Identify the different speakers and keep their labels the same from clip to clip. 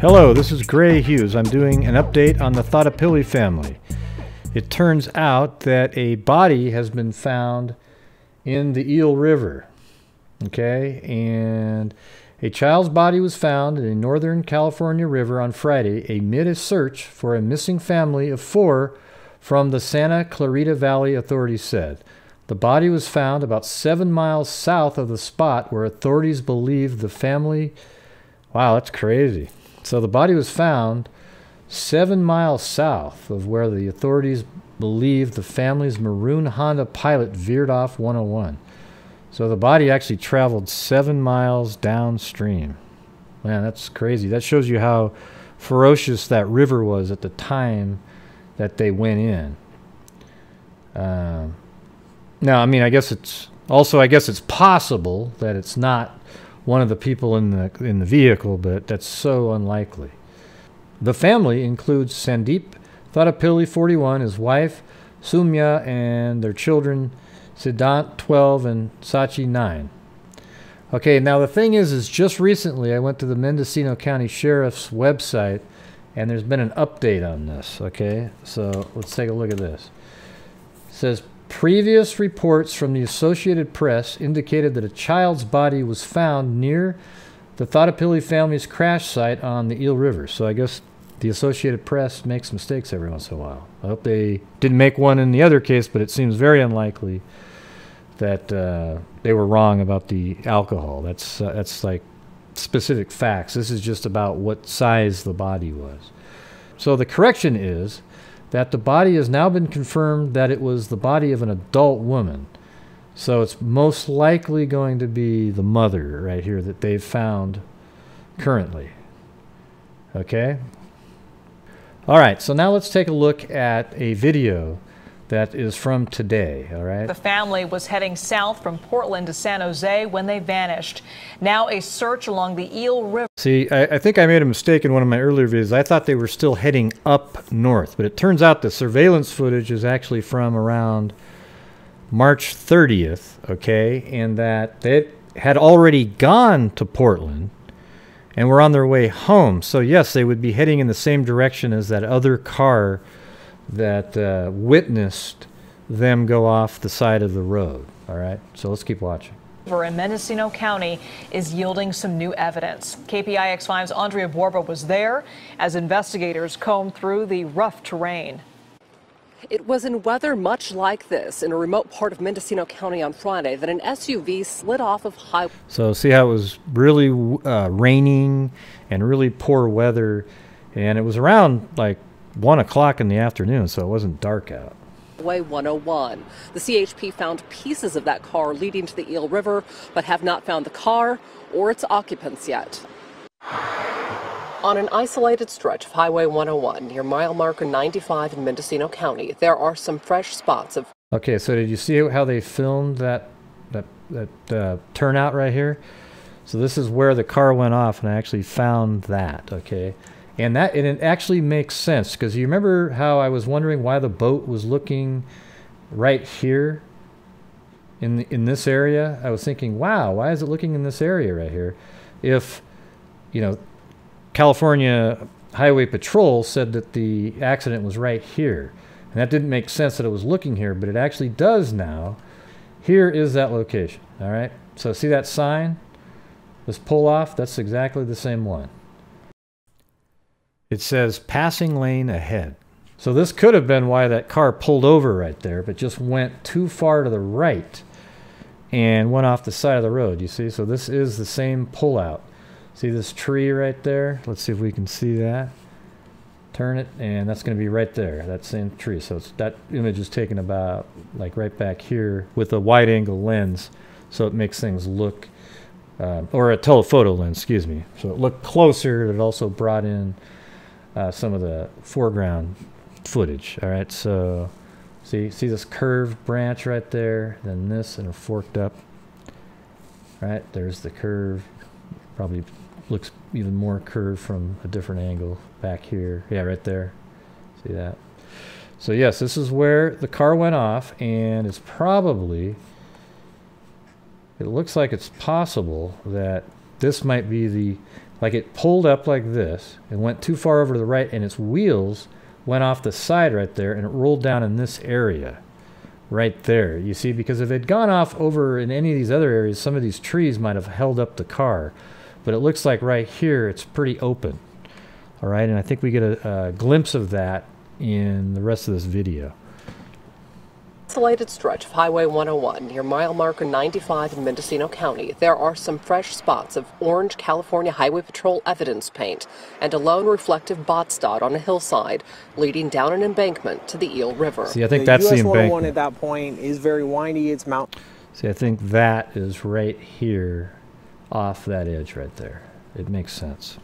Speaker 1: Hello, this is Gray Hughes. I'm doing an update on the Thottapilly family. It turns out that a body has been found in the Eel River. Okay, and a child's body was found in a northern California river on Friday amid a search for a missing family of 4 from the Santa Clarita Valley, authorities said. The body was found about 7 miles south of the spot where authorities believe the family... Wow, that's crazy. So the body was found 7 miles south of where the authorities believe the family's maroon Honda Pilot veered off 101. So the body actually traveled 7 miles downstream. Man, that's crazy. That shows you how ferocious that river was at the time that they went in. Now, I mean, I guess it's possible that it's not one of the people in the vehicle, but that's so unlikely. The family includes Sandeep Thottapilly, 41, his wife Soumya, and their children Siddhant, 12, and Sachi, 9. Okay, now the thing is just recently I went to the Mendocino County Sheriff's website, and there's been an update on this. Okay, so let's take a look at this. It says, previous reports from the Associated Press indicated that a child's body was found near the Thottapilly family's crash site on the Eel River. So I guess the Associated Press makes mistakes every once in a while. I hope they didn't make one in the other case, but it seems very unlikely that they were wrong about the alcohol. That's like specific facts. This is just about what size the body was. So the correction is that the body has now been confirmed that it was the body of an adult woman. So it's most likely going to be the mother right here that they've found currently. Okay? All right, so now let's take a look at a video that is from today, all right?
Speaker 2: The family was heading south from Portland to San Jose when they vanished. Now a search along the Eel River.
Speaker 1: See, I think I made a mistake in one of my earlier videos. I thought they were still heading up north, but it turns out the surveillance footage is actually from around March 30th, okay? And that they had already gone to Portland and were on their way home. So yes, they would be heading in the same direction as that other car that witnessed them go off the side of the road. All right, so let's keep watching.
Speaker 2: In Mendocino County is yielding some new evidence. KPIX5's Andrea Borba was there as investigators combed through the rough terrain.
Speaker 3: It was in weather much like this in a remote part of Mendocino County on Friday that an SUV slid off of highway. So
Speaker 1: see how it was really raining and really poor weather, and it was around like 1 o'clock in the afternoon, so it wasn't dark out.
Speaker 3: Highway 101. The CHP found pieces of that car leading to the Eel River, but have not found the car or its occupants yet. On an isolated stretch of Highway 101 near mile marker 95 in Mendocino County, there are some fresh spots of...
Speaker 1: Okay, so did you see how they filmed that turnout right here? So this is where the car went off, and I actually found that, okay? And it actually makes sense, because you remember how I was wondering why the boat was looking right here in this area? I was thinking, wow, why is it looking in this area right here? If, you know, California Highway Patrol said that the accident was right here. And that didn't make sense that it was looking here, but it actually does now. Here is that location, all right? So see that sign? This pull off, that's exactly the same one. It says passing lane ahead. So this could have been why that car pulled over right there, but just went too far to the right and went off the side of the road, you see? So this is the same pullout. See this tree right there? Let's see if we can see that. Turn it, and that's going to be right there, that same tree. So it's, that image is taken about like right back here with a wide angle lens, so it makes things look, or a telephoto lens, excuse me. So it looked closer. It also brought in some of the foreground footage. All right, so see this curved branch right there, then this, and it forked up. All right, there's the curve. Probably looks even more curved from a different angle back here. Yeah, right there. See that? So yes, this is where the car went off, and it's probably, it looks like it's possible that this might be the Like it pulled up like this and went too far over to the right, and its wheels went off the side right there, and it rolled down in this area right there. You see, because if it had gone off over in any of these other areas, some of these trees might have held up the car. But it looks like right here it's pretty open. All right, and I think we get a glimpse of that in the rest of this video.
Speaker 3: Isolated stretch of Highway 101 near mile marker 95 in Mendocino County. There are some fresh spots of orange California Highway Patrol evidence paint and a lone reflective box dot on a hillside leading down an embankment to the Eel River.
Speaker 1: See, I think that's the embankment.
Speaker 4: US 101 at that point is very windy. It's mountain.
Speaker 1: See, I think that is right here off that edge right there. It makes sense.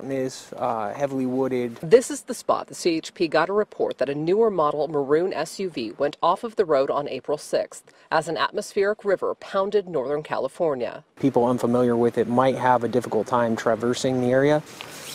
Speaker 4: Is heavily wooded.
Speaker 3: This is the spot the CHP got a report that a newer model maroon SUV went off of the road on April 6th as an atmospheric river pounded Northern California.
Speaker 4: People unfamiliar with it might have a difficult time traversing the area,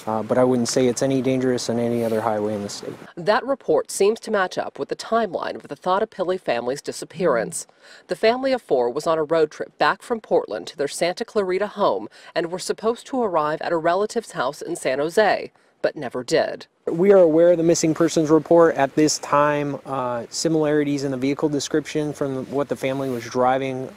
Speaker 4: but I wouldn't say it's any dangerous than any other highway in the state.
Speaker 3: That report seems to match up with the timeline of the Thottapilly family's disappearance. The family of four was on a road trip back from Portland to their Santa Clarita home and were supposed to arrive at a relative's house in San Jose, but never did.
Speaker 4: We are aware of the missing persons report at this time. Similarities in the vehicle description from what the family was driving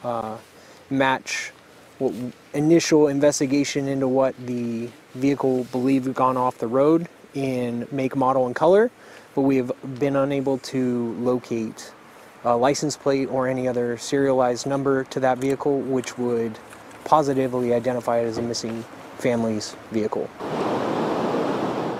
Speaker 4: match what initial investigation into what the vehicle believed had gone off the road in make, model, and color, but we have been unable to locate a license plate or any other serialized number to that vehicle, which would positively identify it as a missing family's vehicle.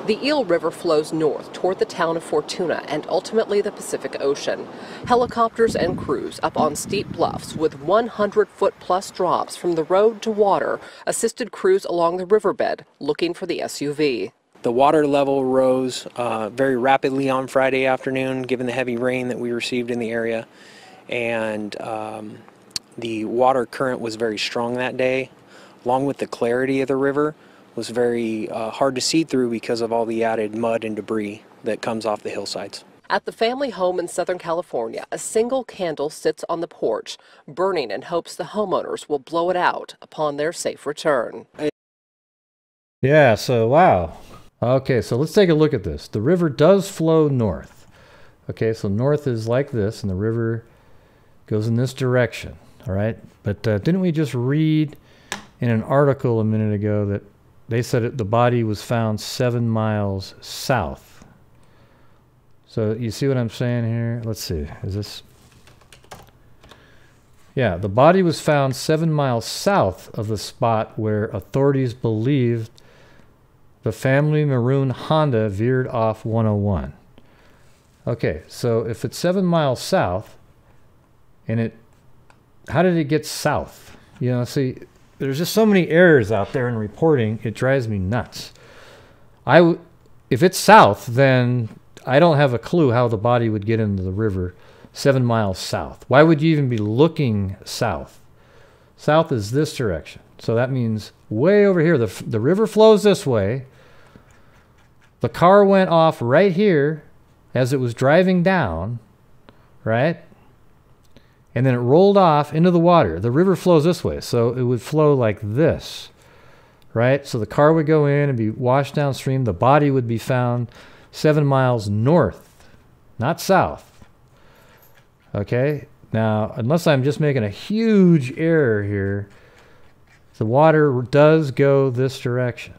Speaker 3: The Eel River flows north toward the town of Fortuna and ultimately the Pacific Ocean. Helicopters and crews up on steep bluffs with 100-foot-plus drops from the road to water assisted crews along the riverbed looking for the SUV.
Speaker 4: The water level rose very rapidly on Friday afternoon, given the heavy rain that we received in the area, and the water current was very strong that day, along with the clarity of the river was very hard to see through because of all the added mud and debris that comes off the hillsides.
Speaker 3: At the family home in Southern California, a single candle sits on the porch, burning in hopes the homeowners will blow it out upon their safe return.
Speaker 1: Yeah, so wow. Okay, so let's take a look at this. The river does flow north. Okay, so north is like this, and the river goes in this direction, all right? But didn't we just read in an article a minute ago that they said the body was found 7 miles south? So you see what I'm saying here? Let's see. Is this? Yeah, the body was found 7 miles south of the spot where authorities believed the family maroon Honda veered off 101. Okay, so if it's 7 miles south, and how did it get south? You know, see, there's just so many errors out there in reporting, it drives me nuts. If it's south, then I don't have a clue how the body would get into the river 7 miles south. Why would you even be looking south? South is this direction. So that means way over here. The river flows this way. The car went off right here as it was driving down, right? And then it rolled off into the water. The river flows this way, so it would flow like this, right? So the car would go in and be washed downstream. The body would be found 7 miles north, not south. Okay? Now, unless I'm just making a huge error here, the water does go this direction.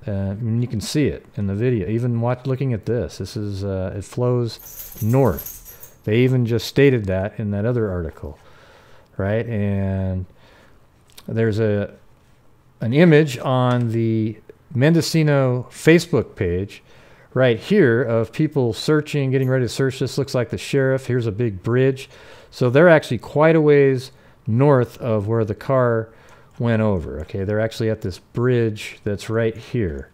Speaker 1: And you can see it in the video. Even looking at this. This is it flows north. They even just stated that in that other article, right? And there's an image on the Mendocino Facebook page right here of people searching, getting ready to search. This looks like the sheriff. Here's a big bridge. So they're actually quite a ways north of where the car went over. Okay, they're actually at this bridge that's right here.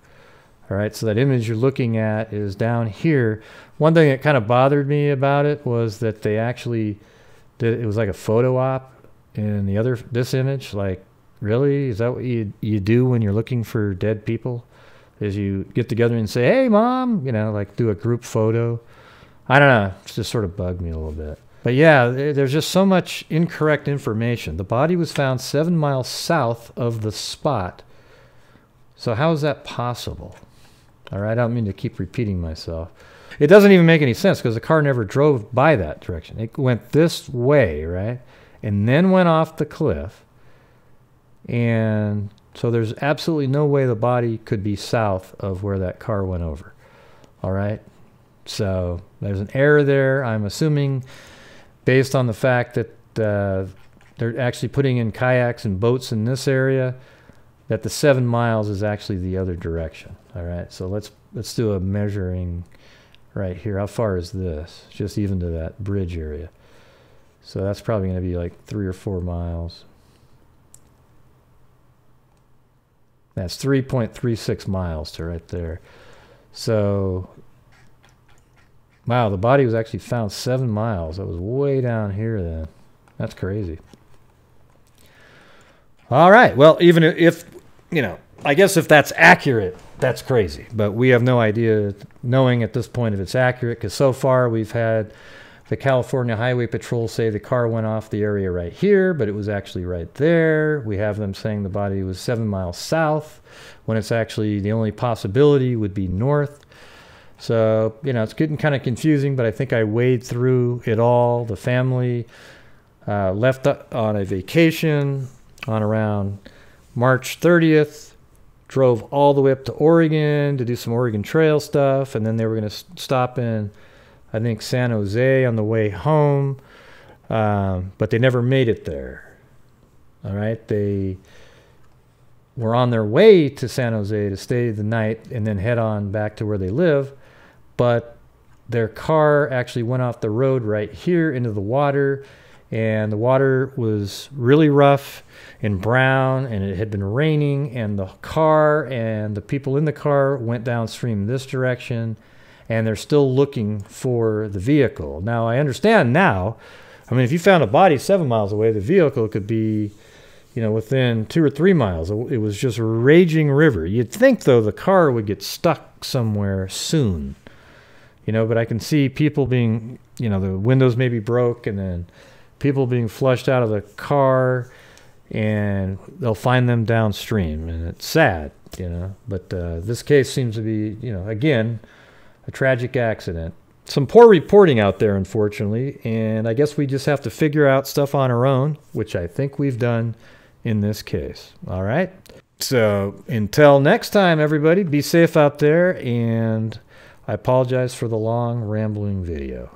Speaker 1: All right, so that image you're looking at is down here. One thing that kind of bothered me about it was that they actually did, it was like a photo op in this image. Like, really? Is that what you do when you're looking for dead people? Is you get together and say, hey, Mom, you know, like do a group photo? I don't know. It just sort of bugged me a little bit. But yeah, there's just so much incorrect information. The body was found 7 miles south of the spot. So how is that possible? All right, I don't mean to keep repeating myself. It doesn't even make any sense because the car never drove by that direction. It went this way, right? And then went off the cliff. And so there's absolutely no way the body could be south of where that car went over. All right? So there's an error there. I'm assuming based on the fact that they're actually putting in kayaks and boats in this area, that the 7 miles is actually the other direction. All right, so let's do a measuring right here. How far is this? Just even to that bridge area. So that's probably going to be like 3 or 4 miles. That's 3.36 miles to right there. So, wow, the body was actually found 7 miles. That was way down here then. That's crazy. All right, well, even if, you know, I guess if that's accurate, that's crazy. But we have no idea, knowing at this point, if it's accurate, because so far we've had the California Highway Patrol say the car went off the area right here, but it was actually right there. We have them saying the body was 7 miles south, when it's actually the only possibility would be north. So, you know, it's getting kind of confusing, but I think I waded through it all. The family left on a vacation on around March 30th, drove all the way up to Oregon to do some Oregon Trail stuff, and then they were going to stop in, I think, San Jose on the way home, but they never made it there. All right, they were on their way to San Jose to stay the night and then head on back to where they live, but their car actually went off the road right here into the water, and the water was really rough and brown, and it had been raining, and the car and the people in the car went downstream this direction, and they're still looking for the vehicle. Now, I understand now, I mean, if you found a body 7 miles away, the vehicle could be, you know, within 2 or 3 miles. It was just a raging river. You'd think, though, the car would get stuck somewhere soon, you know, but I can see people being, you know, the windows maybe broke, and then people being flushed out of the car, and they'll find them downstream, and it's sad, you know, but this case seems to be, you know, again, a tragic accident. Some poor reporting out there, unfortunately, and I guess we just have to figure out stuff on our own, which I think we've done in this case. All right, so until next time, everybody, be safe out there, and I apologize for the long rambling video.